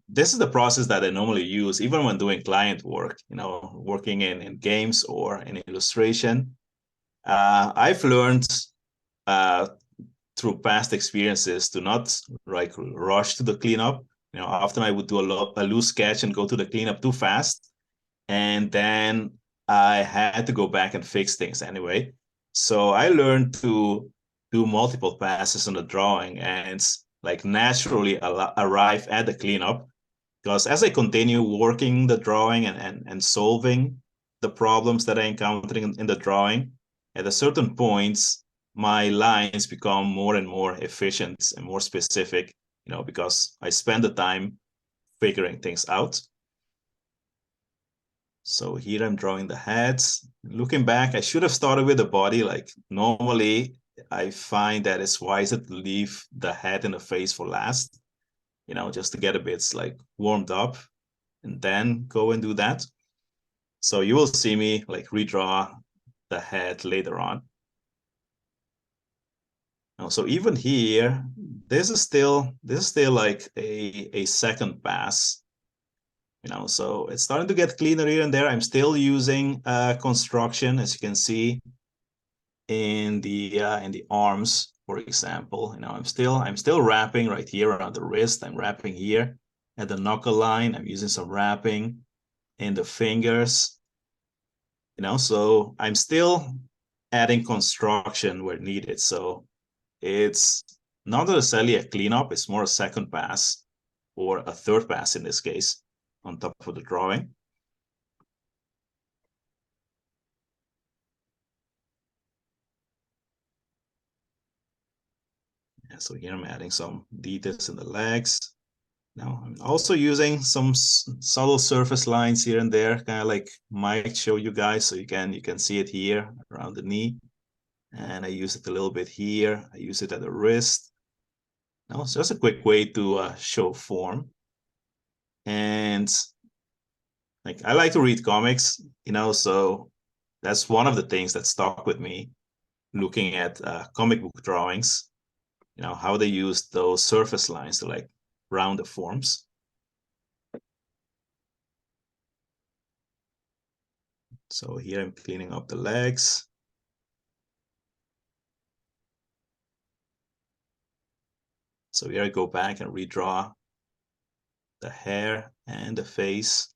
this is the process that I normally use, even when doing client work, you know, working in games or in illustration. I've learned through past experiences to not like rush to the cleanup. You know, often I would do a loose sketch and go to the cleanup too fast. And then I had to go back and fix things anyway. So I learned to do multiple passes on the drawing and like naturally arrive at the cleanup, because as I continue working the drawing and solving the problems that I encountered in the drawing, at a certain point, my lines become more and more efficient and more specific, you know, because I spend the time figuring things out. So here I'm drawing the heads. Looking back, I should have started with the body. Like normally, I find that it's wiser to leave the head and the face for last, just to get a bit like warmed up and then go and do that. So you will see me like redraw the head later on. So even here, this is still like a second pass. So it's starting to get cleaner here and there. I'm still using construction, as you can see in the arms, for example. I'm still wrapping right here around the wrist. I'm wrapping here at the knuckle line. I'm using some wrapping in the fingers. So I'm still adding construction where needed. So it's not necessarily a cleanup. It's more a second pass or a third pass in this case on top of the drawing. Yeah, so here I'm adding some details in the legs. Now I'm also using some subtle surface lines here and there, kind of like Mike showed you guys, so you can see it here around the knee. And I use it a little bit here. I use it at the wrist. Now it's just a quick way to show form. And like I like to read comics, so that's one of the things that stuck with me looking at comic book drawings, how they use those surface lines to like round the forms. So here I'm cleaning up the legs. So here I go back and redraw the hair and the face.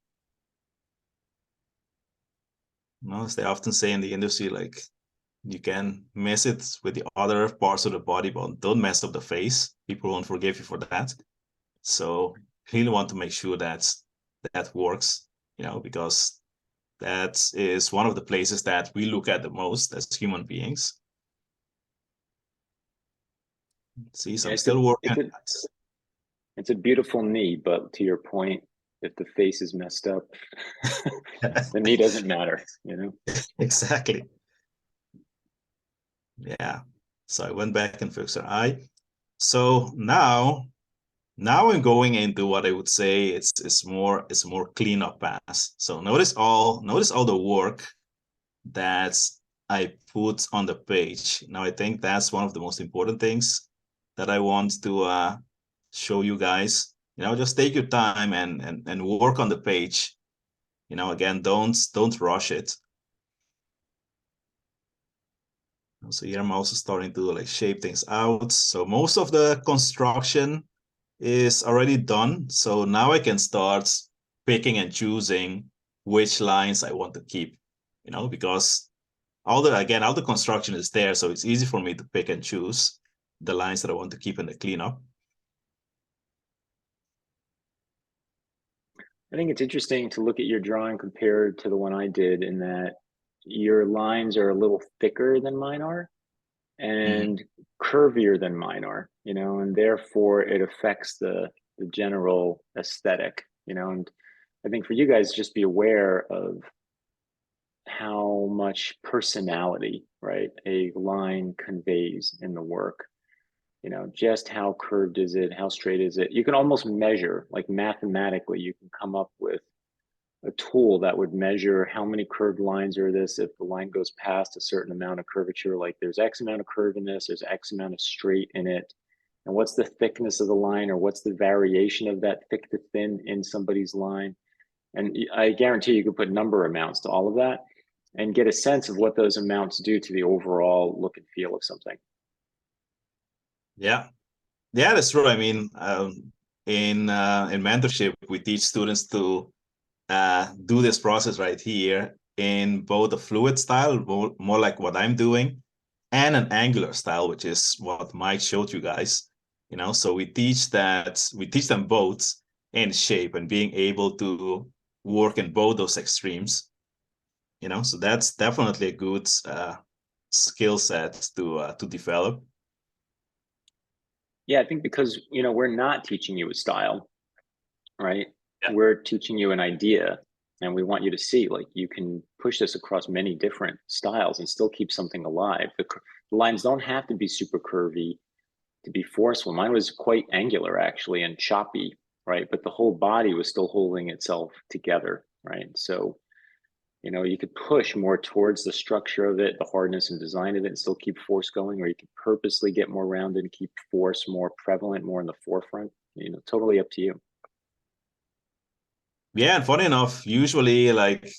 As they often say in the industry, like you can mess it with the other parts of the body, but don't mess up the face. People won't forgive you for that. So really want to make sure that works, because that is one of the places that we look at the most as human beings. See, so I'm still working. It's a beautiful knee, but to your point, if the face is messed up, the knee doesn't matter, Exactly. Yeah. So I went back and fixed her eye. So now I'm going into what I would say it's more cleanup pass. So notice all the work that I put on the page. Now I think that's one of the most important things that I want to show you guys. Just take your time and work on the page. Again, don't rush it. So here I'm also starting to like shape things out. So most of the construction is already done. So now I can start picking and choosing which lines I want to keep, because all the construction is there. So it's easy for me to pick and choose the lines that I want to keep in the cleanup. I think it's interesting to look at your drawing compared to the one I did in that your lines are a little thicker than mine are and curvier than mine are, and therefore it affects the general aesthetic, and I think for you guys, just be aware of how much personality, right, a line conveys in the work. Just how curved is it? How straight is it? You can almost measure, like mathematically, you can come up with a tool that would measure how many curved lines are this. If the line goes past a certain amount of curvature, like there's X amount of curve in this, there's X amount of straight in it. And what's the thickness of the line, or what's the variation of that thick to thin in somebody's line? And I guarantee you could put number amounts to all of that and get a sense of what those amounts do to the overall look and feel of something. Yeah, that's true. I mean, in mentorship, we teach students to do this process right here in both a fluid style, more like what I'm doing, and an angular style, which is what Mike showed you guys. So we teach them both in shape and being able to work in both those extremes. So that's definitely a good skill set to develop. Yeah, I think because, we're not teaching you a style, right? Yeah. We're teaching you an idea. And we want you to see, like, you can push this across many different styles and still keep something alive. The lines don't have to be super curvy to be forceful. Mine was quite angular actually and choppy, right? But the whole body was still holding itself together, right? So, you know, you could push more towards the structure of it, the hardness and design of it, and still keep force going, or you could purposely get more rounded and keep force more prevalent, more in the forefront. You know, totally up to you. Yeah, and funny enough, usually like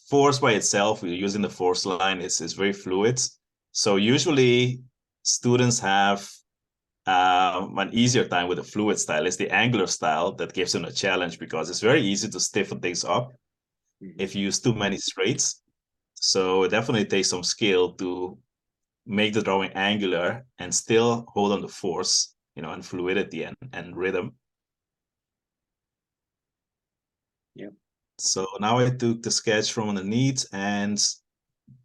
force by itself, we're using the force line, is very fluid. So usually students have an easier time with the fluid style. It's the angular style that gives them a challenge because it's very easy to stiffen things up if you use too many straights. So it definitely takes some skill to make the drawing angular and still hold on the force, you know, and fluidity and rhythm. Yeah. So now I took the sketch from underneath, and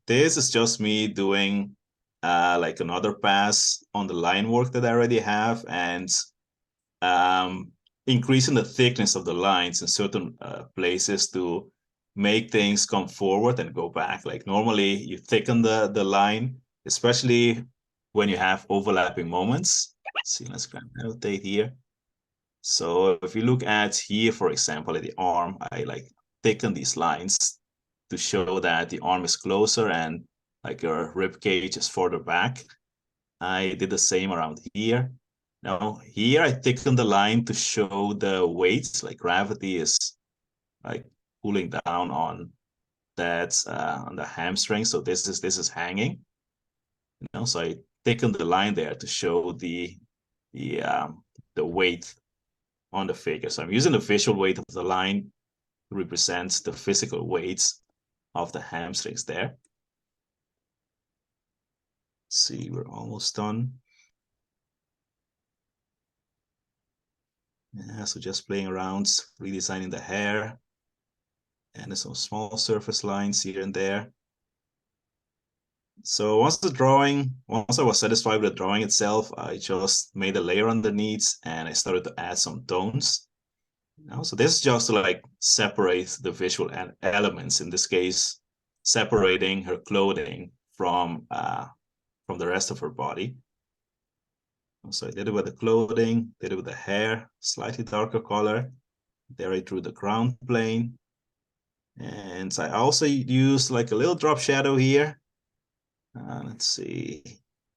this is just me doing like another pass on the line work that I already have, and increasing the thickness of the lines in certain places to make things come forward and go back. Like normally you thicken the line, especially when you have overlapping moments. Let's see, let's annotate here. So if you look at here, for example, at the arm, I like thicken these lines to show that the arm is closer and like your rib cage is further back. I did the same around here. Now here I thicken the line to show the weights, like gravity is like pulling down on that on the hamstring. So this is hanging. You know, so I thicken the line there to show the weight on the figure. So I'm using the visual weight of the line to represent the physical weights of the hamstrings there. Let's see, we're almost done. Yeah, so just playing around, redesigning the hair, and there's some small surface lines here and there. So once I was satisfied with the drawing itself, I just made a layer underneath and I started to add some tones. So this is just to like separate the visual elements, in this case, separating her clothing from the rest of her body. So I did it with the clothing, did it with the hair, slightly darker color. There I drew the ground plane. And I also used like a little drop shadow here. Let's see.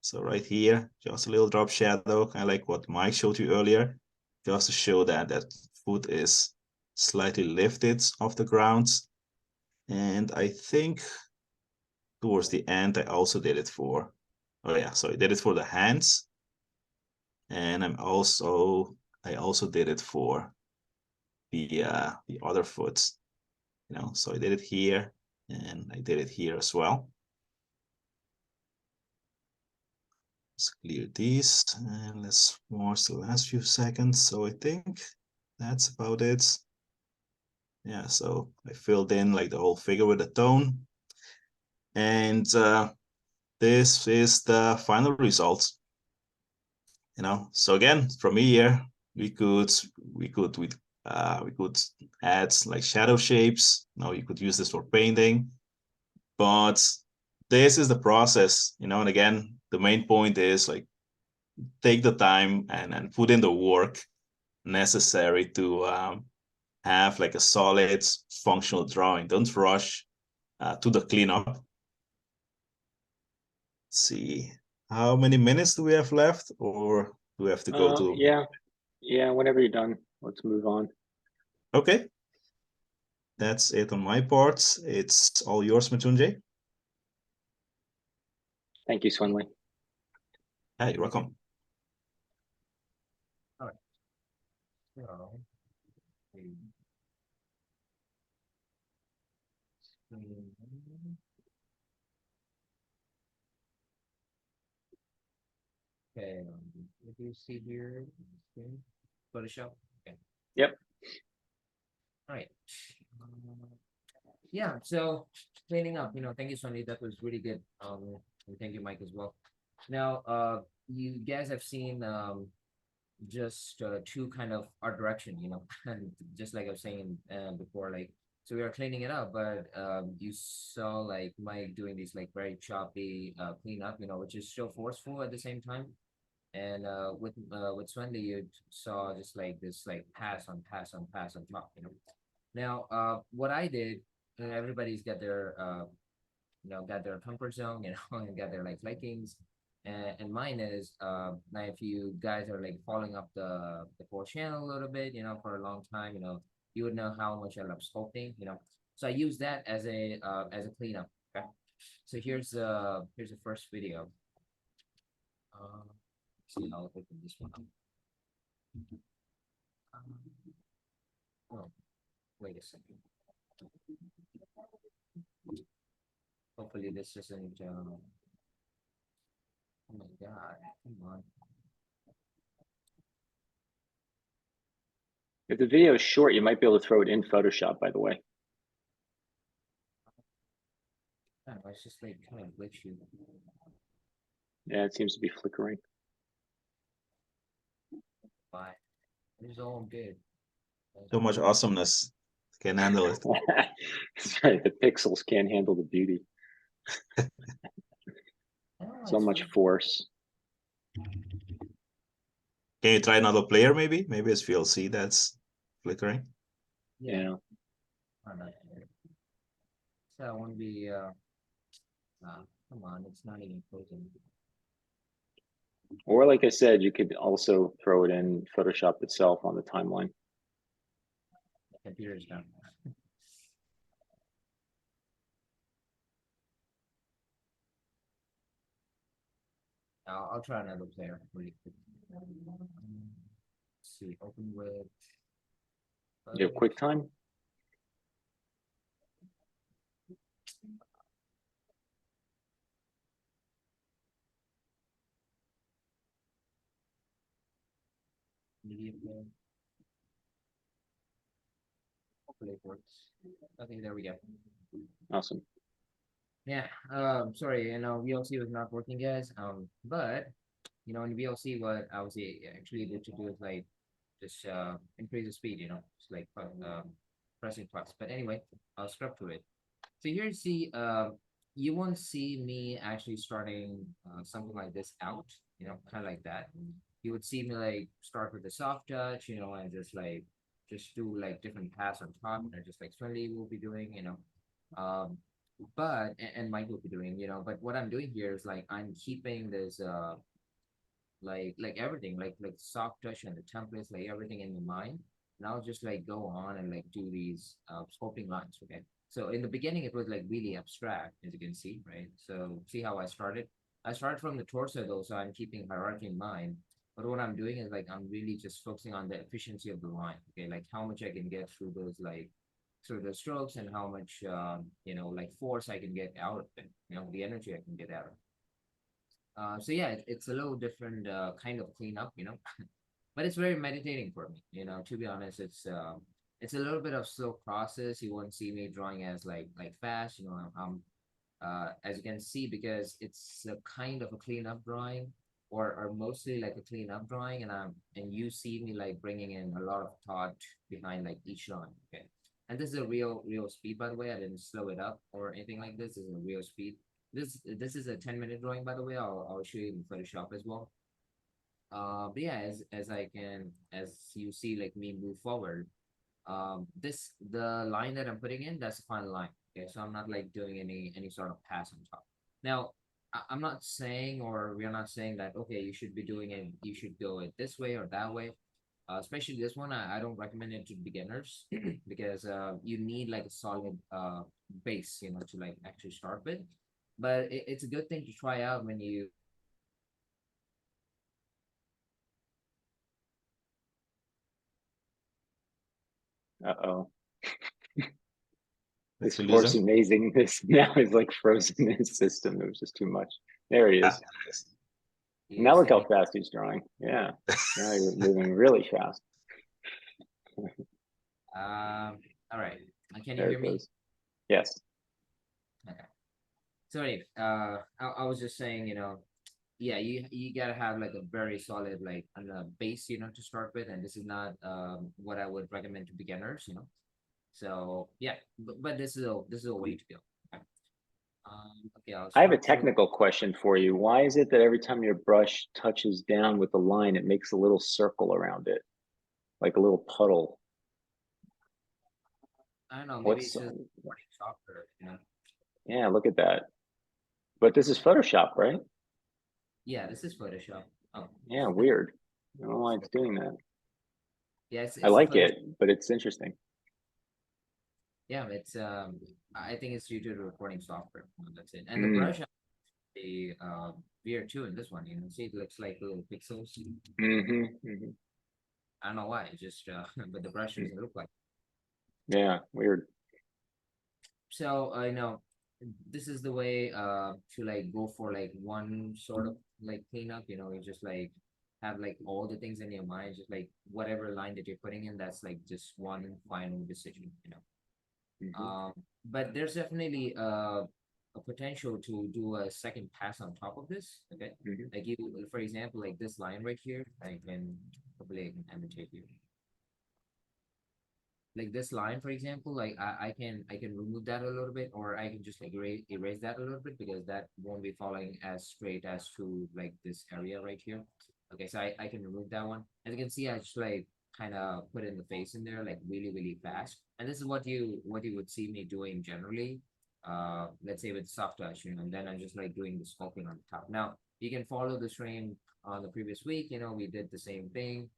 So right here, just a little drop shadow, kind of like what Mike showed you earlier, just to show that that foot is slightly lifted off the ground. And I think towards the end, I also did it for, oh yeah, so I did it for the hands. And I also did it for the other foot, you know, so I did it here and I did it here as well. Let's clear these and let's watch the last few seconds. So I think that's about it. Yeah, so I filled in like the whole figure with a tone. And this is the final result. You know, so again, from here, we could add like shadow shapes. You know, you could use this for painting. But this is the process, you know, and again, the main point is like take the time and put in the work necessary to have like a solid functional drawing. Don't rush to the cleanup. Let's see, how many minutes do we have left, or do we have to go to? Yeah, whenever you're done, let's move on. Okay, that's it on my part. It's all yours, Matunje. Thank you, Swinley. Hey, you're welcome. All right. So, okay, what do you see here? Photoshop. Okay. Yep. All right. Yeah. So cleaning up. Thank you, Sonny. That was really good. And thank you, Mike, as well. Now, you guys have seen just two kind of art direction. And just like I was saying before, like So we are cleaning it up, but you saw like Mike doing these like very choppy cleanup, which is still forceful at the same time. And with Swendy, you saw just like this like pass on pass on pass on top. Now, what I did, everybody's got their comfort zone, and got their like likings. And mine is now if you guys are like following up the core channel a little bit, for a long time, you would know how much I love sculpting. So I use that as a cleanup. Okay. So here's the first video. Uh, see, I'll open this one up. Oh, wait a second. Hopefully this isn't. Oh my God! Come on. If the video is short, you might be able to throw it in Photoshop, by the way. It's just like kind of glitchy. Yeah, it seems to be flickering. Bye. It's all good. So much awesomeness can handle it. That's right. The pixels can't handle the beauty. So much force. Can you try another player maybe? Maybe it's VLC that's flickering. Yeah. So I want to be come on, it's not even closing. Or like I said, you could also throw it in Photoshop itself on the timeline. The computer's done. I'll try another player really quick. Let's see, open with. You have QuickTime? Media player. Hopefully it works. Okay, there we go. Awesome. Yeah, sorry, VLC was not working, guys. But in VLC, what I was actually able to do is like just increase the speed, just like pressing plus. But anyway, I'll scrub through it. So here's the you won't see me actually starting something like this out, kind of like that. You would see me like start with the soft touch, and just do like different paths on top, just like Swinley will be doing, Um, and Mike will be doing, but what I'm doing here is like I'm keeping this like everything, like soft touch and the templates, like everything in your mind. And I'll just like go on and like do these scoping lines, okay? So in the beginning, it was like really abstract, as you can see, right? So see how I started? I started from the torso though, so I'm keeping hierarchy in mind. But what I'm doing is like I'm really just focusing on the efficiency of the line, okay? Like how much I can get through those like through the strokes and how much like force I can get out of it, the energy I can get out of it. So yeah, it's a little different kind of cleanup, but it's very meditating for me. To be honest, it's a little bit of slow process. You won't see me drawing as like fast. As you can see, because it's a kind of a cleanup drawing, or mostly like a cleanup drawing, and you see me like bringing in a lot of thought behind like each line. Okay, and this is a real speed, by the way. I didn't slow it up or anything like this. This is a real speed. This is a 10-minute drawing, by the way. I'll show you in Photoshop as well. But yeah, as you see like me move forward, the line that I'm putting in, that's the final line. Okay, so I'm not like doing any sort of pass on top. Now, I'm not saying, or we're not saying that okay, you should be doing it, you should go it this way or that way. Especially this one, I don't recommend it to beginners because you need like a solid base, to like actually start with. But it's a good thing to try out when you. Uh-oh. Did This you lose course him? amazing. This now is like frozen in his system. It was just too much. There he is. Now look how fast he's drawing. Yeah. Now you're moving really fast. All right. Can you There hear it me? goes. Yes. Okay. Sorry. I was just saying, yeah, you gotta have like a very solid like base, to start with, and this is not what I would recommend to beginners. So yeah, but this is a way to go. Okay. Okay, I'll I have a start. technical question for you. Why is it that every time your brush touches down with the line, it makes a little circle around it, like a little puddle? I don't know, maybe What's, it's just recording software, yeah, look at that. But this is Photoshop, right? Yeah, this is Photoshop. Oh, Yeah, weird. I don't know why it's doing that. yeah, I it's the like Photoshop. it, but it's interesting. Yeah, it's I think it's due to the recording software. That's it. And the Mm, brush, the weird too in this one. See, it looks like little pixels. mm-hmm, mm-hmm, I don't know why. It's just but the brush doesn't look like. yeah, weird. So I know this is the way to like go for like one sort of like cleanup. You just like have like all the things in your mind, just like whatever line that you're putting in. That's like just one final decision. Mm-hmm, But there's definitely a potential to do a second pass on top of this. Okay, mm-hmm. like you, for example, like this line right here, I can hopefully I can annotate you. Like this line, for example, like I can remove that a little bit, or I can just like erase that a little bit because that won't be following as straight as to like this area right here. Okay, so I can remove that one. As you can see, I just like kind of put in the face in there like really, really fast. And this is what you would see me doing generally. Let's say with soft touch, and then I'm just like doing the sculpting on the top. Now you can follow the stream on the previous week, we did the same thing.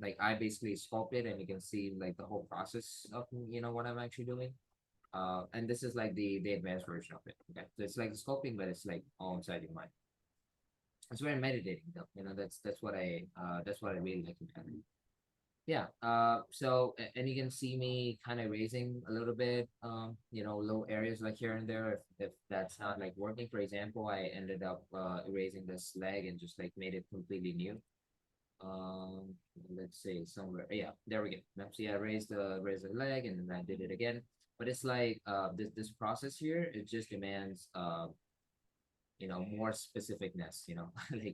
Like I basically sculpted, and you can see like the whole process of what I'm actually doing. And this is like the advanced version of it. Okay, so it's like sculpting, but it's like all inside your mind. It's very meditating though. That's what I really like about it. Yeah. So and you can see me kind of erasing a little bit. Little areas like here and there. If that's not like working, for example, I ended up erasing this leg and just like made it completely new. um let's say somewhere, yeah, there we go. Now see, I raised the leg, and then I did it again. But it's like this process here, it just demands more specificness,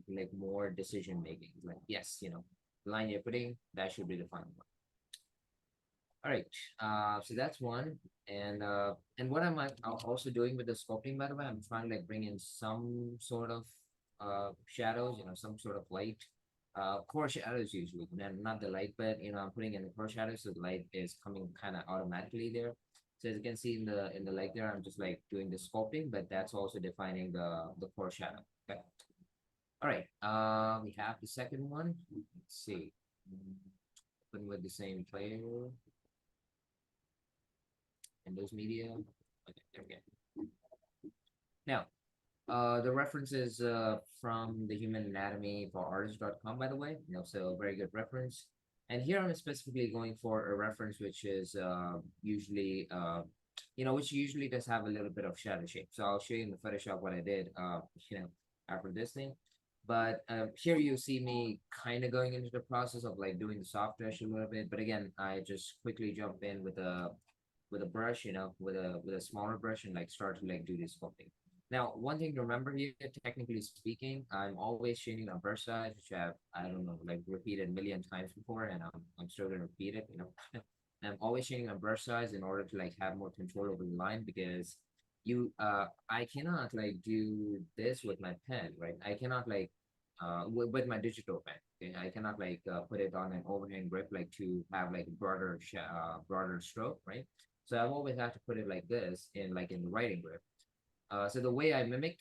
like more decision making. Like, yes, the line you're putting, that should be the final one. All right. So that's one. And what I'm like also doing with the sculpting, by the way, I'm trying to like bring in some sort of shadows, some sort of light. Core shadows usually, not the light, but I'm putting in the core shadows, so the light is coming kind of automatically there. So as you can see in the light there, I'm just like doing the sculpting, but that's also defining the core shadow. Okay. All right. We have the second one. Let's see. Open with the same player. Windows Media. Okay, there we go. Now, the reference is from the Human Anatomy for Artists.com, by the way. So very good reference. And here I'm specifically going for a reference which is usually, which usually does have a little bit of shadow shape. So I'll show you in the Photoshop what I did, after this thing. But here you see me kind of going into the process of like doing the soft touch a little bit. But again, I just quickly jump in with a brush, with a smaller brush, and like start to like do this sculpting. Now, one thing to remember here, technically speaking, I'm always changing my brush size, which I don't know, like repeated a million times before, and I'm still gonna repeat it. I'm always changing my brush size in order to like have more control over the line, because I cannot like do this with my pen, right? I cannot like with my digital pen. Okay, I cannot like put it on an overhand grip like to have like broader stroke, right? So I've always had to put it like this in the writing grip. So the way I mimic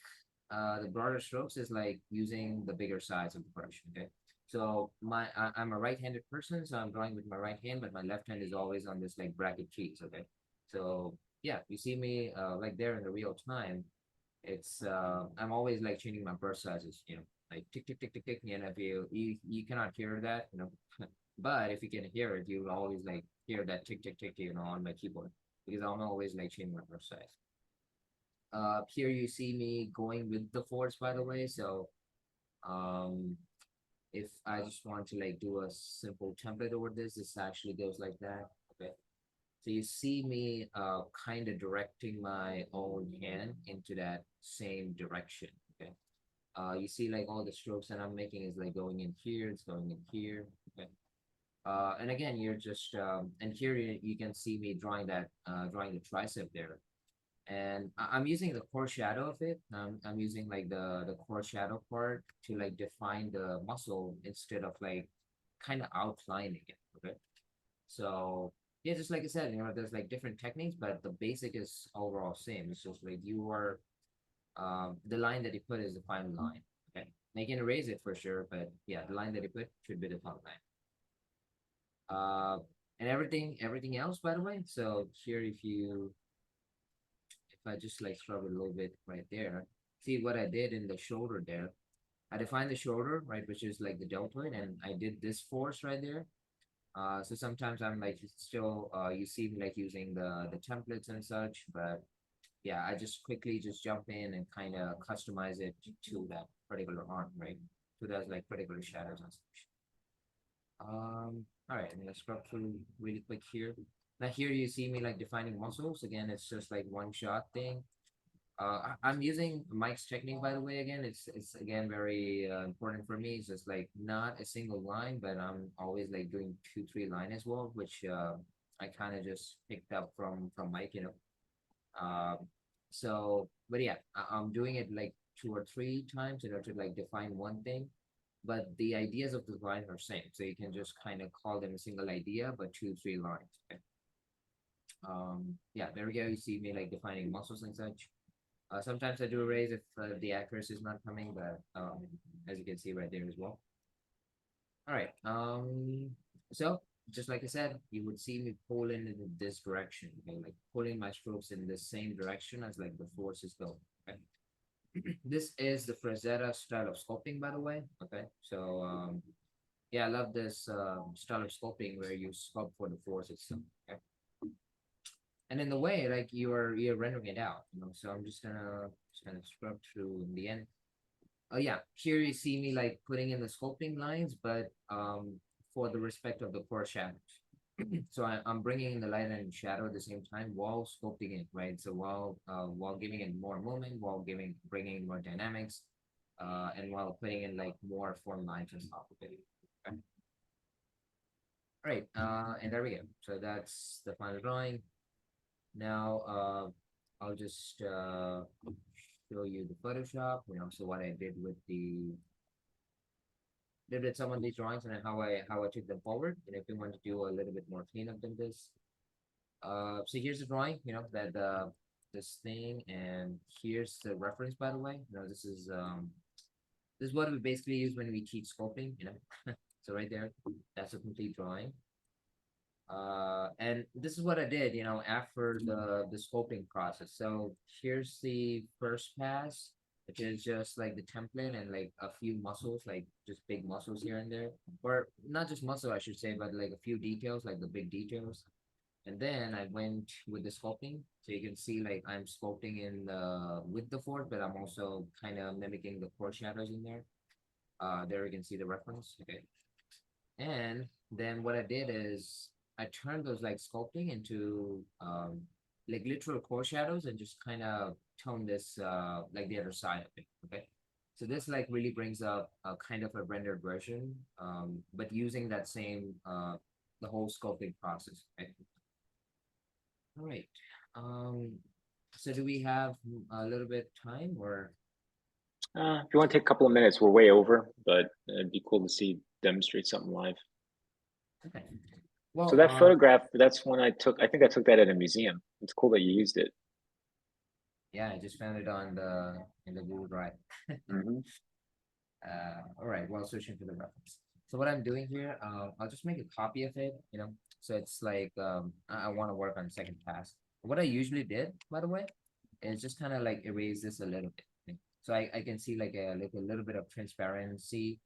the broader strokes is like using the bigger size of the brush. Okay. So I'm a right-handed person, so I'm drawing with my right hand, but my left hand is always on this like bracket keys. Okay. So yeah, you see me like there in the real time. It's I'm always like changing my brush sizes. Like tick tick tick tick tick. And if you cannot hear that, but if you can hear it, you will always like hear that tick tick tick, on my keyboard, because I'm always like changing my brush size. Here you see me going with the force, by the way. So um, if I just want to like do a simple template over this actually goes like that. Okay. So you see me kind of directing my own hand into that same direction. Okay. You see like all the strokes that I'm making is like going in here, it's going in here. Okay. And again, you're just and here you can see me drawing that drawing the tricep there. And I'm using the core shadow of it. I'm using like the core shadow part to like define the muscle instead of like kind of outlining it. Okay. So yeah, just like I said, there's like different techniques, but the basic is overall same. It's just like you are the line that you put is the final line. Okay. Now you can erase it for sure, but yeah, the line that you put should be the final line. And everything else, by the way. So here, if I just like scrub it a little bit right there, see what I did in the shoulder there. I defined the shoulder, right, which is like the deltoid, and I did this force right there. So sometimes I'm like still, you see me like using the templates and such, but yeah, I just quickly just jump in and kind of customize it to that particular arm, right? To those like particular shadows and such. All right, I'm gonna scrub through really quick here. Now here you see me like defining muscles. Again, it's just like one shot thing. I'm using Mike's technique, by the way. Again, it's again very important for me. It's just like not a single line, but I'm always like doing 2, 3 line as well, which I kind of just picked up from Mike. So, but yeah, I'm doing it like 2 or 3 times in order to like define one thing, but the ideas of the line are same. So you can just kind of call them a single idea, but 2, 3 lines. Okay. Yeah, there we go. You see me like defining muscles and such. Sometimes I do erase if the accuracy is not coming, but as you can see right there as well. All right. So just like I said, you would see me pulling in this direction, okay? Like pulling my strokes in the same direction as like the forces go. Okay. This is the Frazetta style of sculpting, by the way. Okay. So yeah, I love this style of sculpting where you sculpt for the force itself. Okay. And in the way, like you're rendering it out, So I'm just gonna scrub through in the end. Oh yeah, here you see me like putting in the sculpting lines, but for the respect of the core shadows. So I'm bringing in the light and shadow at the same time while sculpting it, right? So while giving it more movement, while bringing in more dynamics, and while putting in like more form lines on top of it. Okay. All right, and there we go. So that's the final drawing. Now, I'll just show you the Photoshop, so what I did with some of these drawings and how I took them forward. And if you want to do a little bit more cleanup than this. So here's the drawing, that this thing, and here's the reference, by the way. This is what we basically use when we teach sculpting. So right there, that's a complete drawing. And this is what I did, after the sculpting process. So here's the first pass, which is just like the template and like a few muscles, like just big muscles here and there, or not just muscle, I should say, but like a few details, like the big details. And then I went with the sculpting, so you can see like I'm sculpting in with the fork, but I'm also kind of mimicking the foreshadows in there. There you can see the reference. Okay. And then what I did is I turned those like sculpting into like literal core shadows and just kind of tone this like the other side of it. Okay. So this like really brings up a kind of a rendered version, but using that same the whole sculpting process. Okay. All right. So do we have a little bit time or? If you want to take a couple of minutes, we're way over, but it'd be cool to see demonstrate something live. Okay. Well, so that photograph, that's one I took. I think I took that at a museum. It's cool that you used it. Yeah, I just found it in the Google Drive. All right, while searching for the reference. So what I'm doing here, I'll just make a copy of it, So it's like I want to work on second pass. What I usually did, by the way, is just kind of like erase this a little bit. So I can see like a little bit of transparency,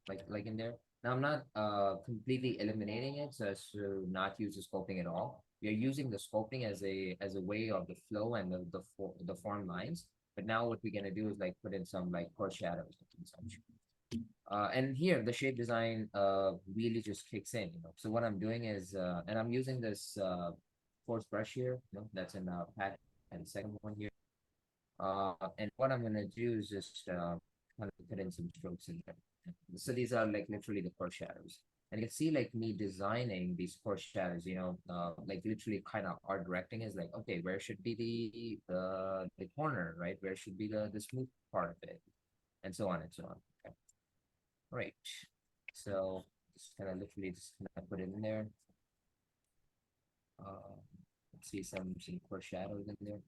like in there. Now I'm not completely eliminating it so as to not use the sculpting at all. You're using the sculpting as a way of the flow and the form lines. But now what we're gonna do is like put in some like foreshadows and such. And here the shape design really just kicks in, So what I'm doing is and I'm using this force brush here, that's in pack and the second one here. And what I'm gonna do is just kind of put in some strokes in there. So these are like literally the foreshadows. And you can see like me designing these foreshadows, like literally kind of art directing is like, okay, where should be the corner, right? Where should be the smooth part of it, and so on and so on. Okay. Right. So just kind of literally just kind of put it in there. Let's see some foreshadows in there.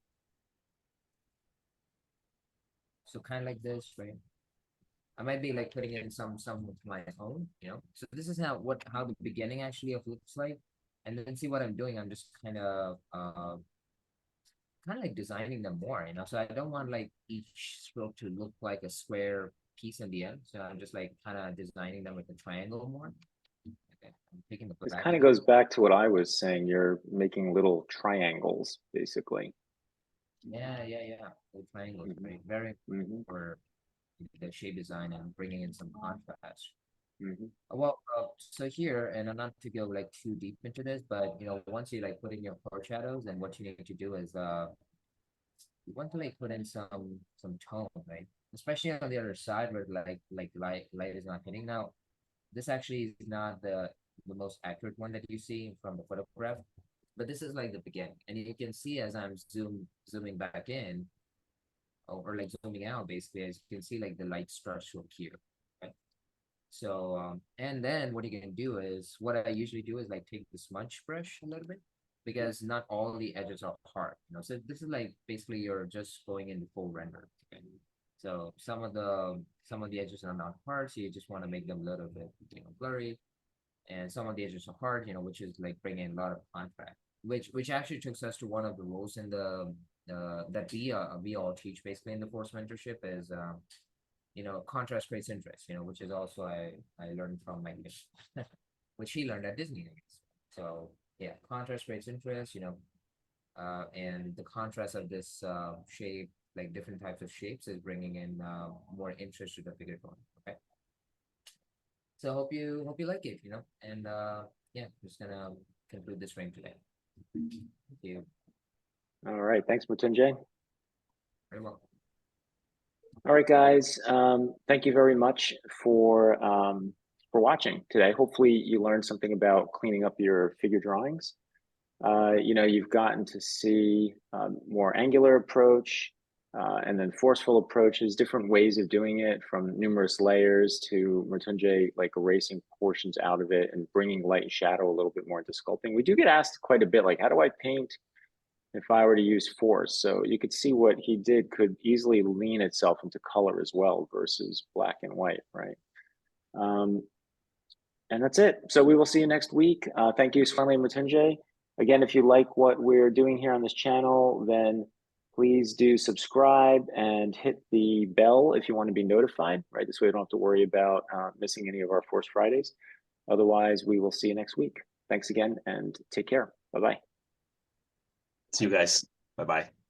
So kind of like this, right? I might be like putting in some of my own, So this is how the beginning actually of looks like, and then see what I'm doing. I'm just kind of like designing them more, So I don't want like each stroke to look like a square piece in the end. So I'm just like kind of designing them with a triangle more. Okay, I'm taking the This black kind of one. goes back to what I was saying. You're making little triangles, basically. Yeah. The triangles, Mhm. right? Very hmm for the shape design and bringing in some contrast. hmm Well, so here, and I'm not to go like too deep into this, but once you like put in your foreshadows, then what you need to do is you want to like put in some tone, right? Especially on the other side where like light is not hitting. Now, this actually is not the most accurate one that you see from the photograph, but this is like the beginning, and you can see as I'm zooming back in, or like zooming out, basically, as you can see, like the light starts to appear. Right? So, and then what you can do is, what I usually do is like take the smudge brush a little bit, because not all the edges are hard, So this is like basically you're just going into full render. Okay? So some of the edges are not hard, so you just want to make them a little bit, blurry, and some of the edges are hard, which is like bringing a lot of contrast, which actually takes us to one of the rules in the that we all teach basically in the force mentorship is contrast creates interest, which is also I learned from my which he learned at Disney, I guess. So yeah, contrast creates interest, and the contrast of this shape, like different types of shapes, is bringing in more interest to the figure drawing. Okay. So hope you like it, and yeah, I'm just gonna conclude this frame today. Thank you. All right. Thanks, Mrityunjay. Very well. All right, guys. Thank you very much for watching today. Hopefully, you learned something about cleaning up your figure drawings. You've gotten to see more angular approach, and then forceful approaches, different ways of doing it, from numerous layers to Mrityunjay like erasing portions out of it and bringing light and shadow a little bit more into sculpting. We do get asked quite a bit, like, how do I paint if I were to use force? So you could see what he did could easily lean itself into color as well versus black and white, right? And that's it. So we will see you next week. Thank you, Swanli and Mrityunjay. Again, if you like what we're doing here on this channel, then please do subscribe and hit the bell if you want to be notified, right? This way you don't have to worry about missing any of our Force Fridays. Otherwise, we will see you next week. Thanks again and take care. Bye-bye. See you guys. Bye-bye.